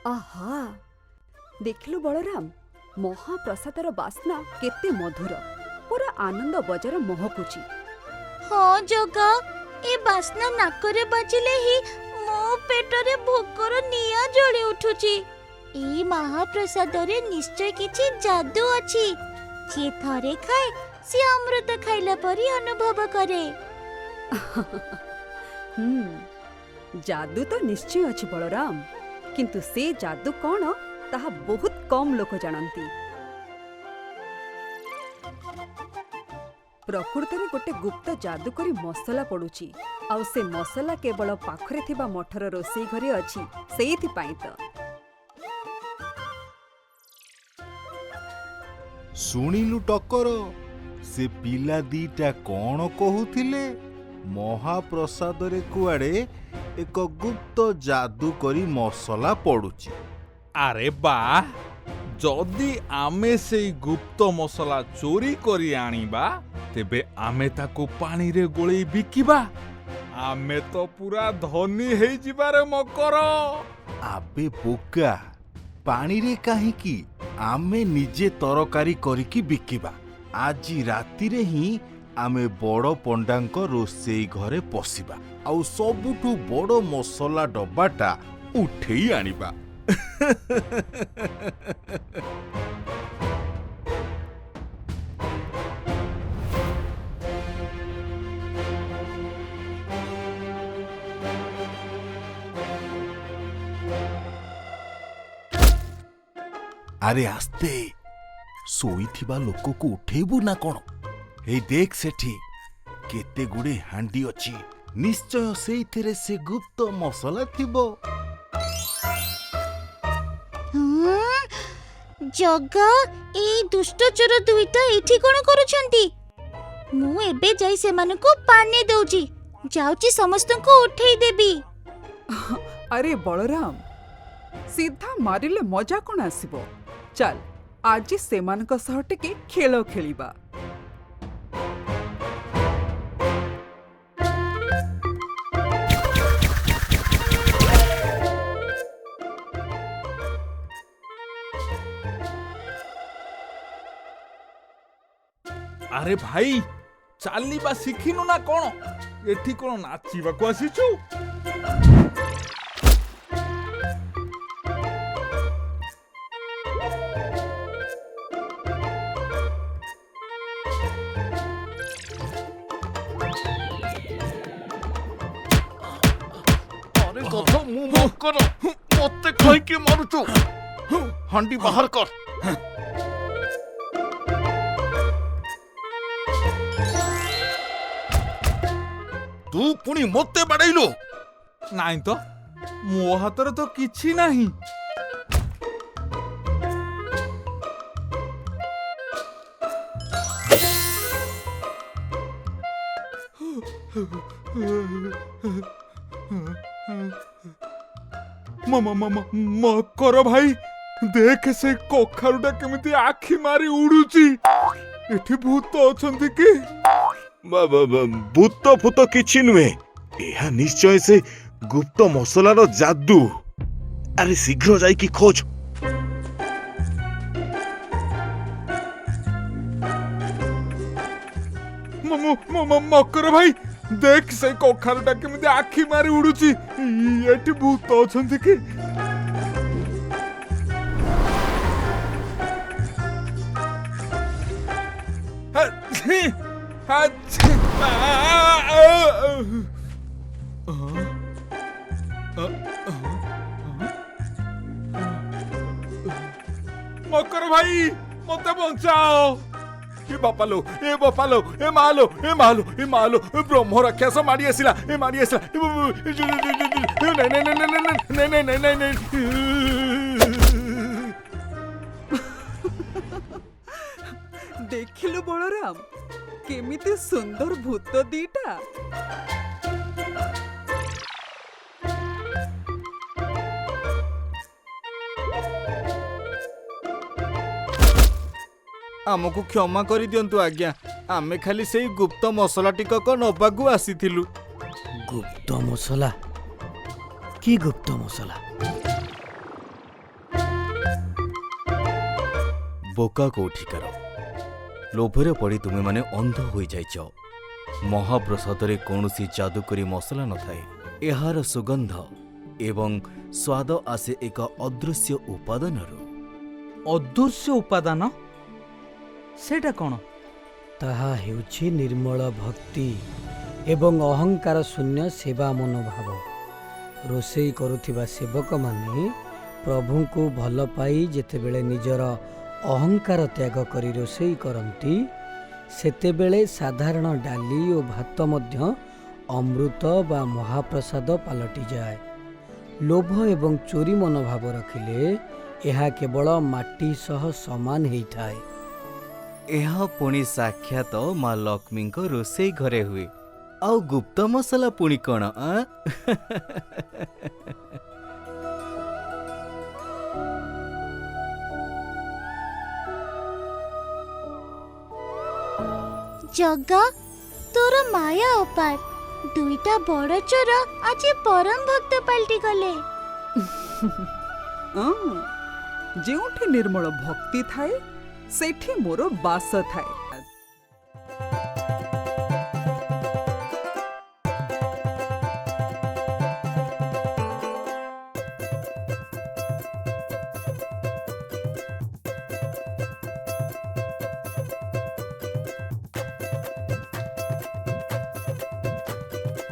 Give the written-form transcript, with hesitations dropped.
आहा देखिलु बलराम महाप्रसादर बास्ना केते मधुर पूरा आनंद बजार महकुची। हाँ जगा ए बास्ना नाकरे बाजिले ही मो पेटरे भोकर निया जଳି उठुची। ए महाप्रसादरे निश्चय किछि जादू अछि। जे थरे खाए से अमृत खाइला परी अनुभव करे। जादू तो निश्चय अछि बलराम, किंतु से जादू कौन ताहा बहुत कम लोक जानती। प्रकृत रे गोटे गुप्त जादूकरी मसला पड़ुची आउ से मसला केवल पाखरे थिबा मठर रोषेई घरे अछि। सेइथि पाई त सुनिलु टकर से पिला दीटा कौन कहूथिले महाप्रसाद रे कुआड़े एक गुप्त जादूकरी मसला पड़ुची। अरे बा जदि आमे से गुप्त मसला चोरी करी आनिबा तेबे आमे ताको पानी रे गोळेई बिकिबा। आमे तो पूरा धनी हे जिबारे मकर। आबे बोका पानी रे काहे की आमे निजे तरकारी करिकी बिकिबा। आजी राती रे ही आमे बड़ पंडांक रोषेई घरे पसिबा आउ सबुठू बड़ मसला डब्बाटा उठेई आनिबा। अरे आस्ते सोईथिबा लोक को उठेबू ना कौन? हे देख सेठी केते गुडे हांडी अछि। निश्चय सेइथिरे से गुप्त मसला थिबो। जगा ए दुष्ट चोर दुईटा एठी कोन करूछंती? मु एबे जाई से मानको पानी दउची। जाउची समस्त को उठेई देबी। अरे बलराम सीधा मारिले मजा कोन आसीबो। चल आज सेमानक सह टिके खेल खेलिबा। अरे भाई चालीबा शिखिनु ना कौन? एठी कौन नाचिबा को आसीछु? अरे कथा मु मकर मते कहि के मारुछु। हांडी बाहर कर। तू पुणी मते बाड़ैलो? नाई तो मो हातर तो किछि नाही। मकर भाई देख से कखारुटा केमिति आखि मारी उडुची। एठी भूत अछंती की? भूत फूत किछि नुहे। एहा निश्चय से गुप्त मसलार जादू। अरे शीघ्र जाई की खोज। मकर भाई देख से कखारुटा केमिति आखि मारी उडुची। एठी भूत अछंती की? मकर भाई मते बचाओ। ए बापालो ए बापालो ए मालो ए मालो ए मालो ब्रह्म राक्षस मारी आसिला ए मारी आसिला। नहीं नहीं नहीं नहीं नहीं नहीं नहीं नहीं। देखिलु बलराम केमिति सुंदर भूत दीटा। आमको क्षमा कर दियंतु आज्ञा। आमे खाली सेई गुप्त मसला टिकक नबागु आसीथिलु। गुप्त मसला? की गुप्त मसला? ବୋକା କୋଉଠିକାର ଲୋଭରେ ପଡ଼ି ତୁମେମାନେ ଅନ୍ଧ ହୋଇଯାଇଛ। ମହାପ୍ରସାଦରେ କୌଣସି ଯାଦୁକରୀ ମସଲା ନଥାଏ। ଏହାର ସୁଗନ୍ଧ ଏବଂ ସ୍ୱାଦ ଆସେ ଏକ ଅଦୃଶ୍ୟ ଉପାଦାନରୁ। ଅଦୃଶ୍ୟ ଉପାଦାନ ସେଇଟା କ'ଣ? ତାହା ହେଉଛି ନିର୍ମଳ ଭକ୍ତି ଏବଂ ଅହଙ୍କାର ଶୂନ୍ୟ ସେବା ମନୋଭାବ। ରୋଷେଇ କରୁଥିବା ସେବକମାନେ ପ୍ରଭୁଙ୍କୁ ଭଲ ପାଇ ଯେତେବେଳେ ନିଜର ଅହଙ୍କାର ତ୍ୟାଗ କରି ରୋଷେଇ କରନ୍ତି, ସେତେବେଳେ ସାଧାରଣ ଡାଲି ଓ ଭାତ ମଧ୍ୟ ଅମୃତ ବା ମହାପ୍ରସାଦ ପାଲଟିଯାଏ। ଲୋଭ ଏବଂ ଚୋରି ମନୋଭାବ ରଖିଲେ ଏହା କେବଳ ମାଟି ସହ ସମାନ ହେଇଥାଏ। ଏହା ପୁଣି ସାକ୍ଷାତ ମା ଲକ୍ଷ୍ମୀଙ୍କ ରୋଷେଇ ଘରେ ହୁଏ। ଆଉ ଗୁପ୍ତ ମସଲା ପୁଣି କ'ଣ? ଜଗା, ତୋର ମାୟା ଅପାର। ଦୁଇଟା ବଡ଼ ଚୋର ଆଜି ପରମ ଭକ୍ତ ପାଲଟି ଗଲେ। ଯେଉଁଠି ନିର୍ମଳ ଭକ୍ତି ଥାଏ ସେଠି ମୋର ବାସ ଥାଏ।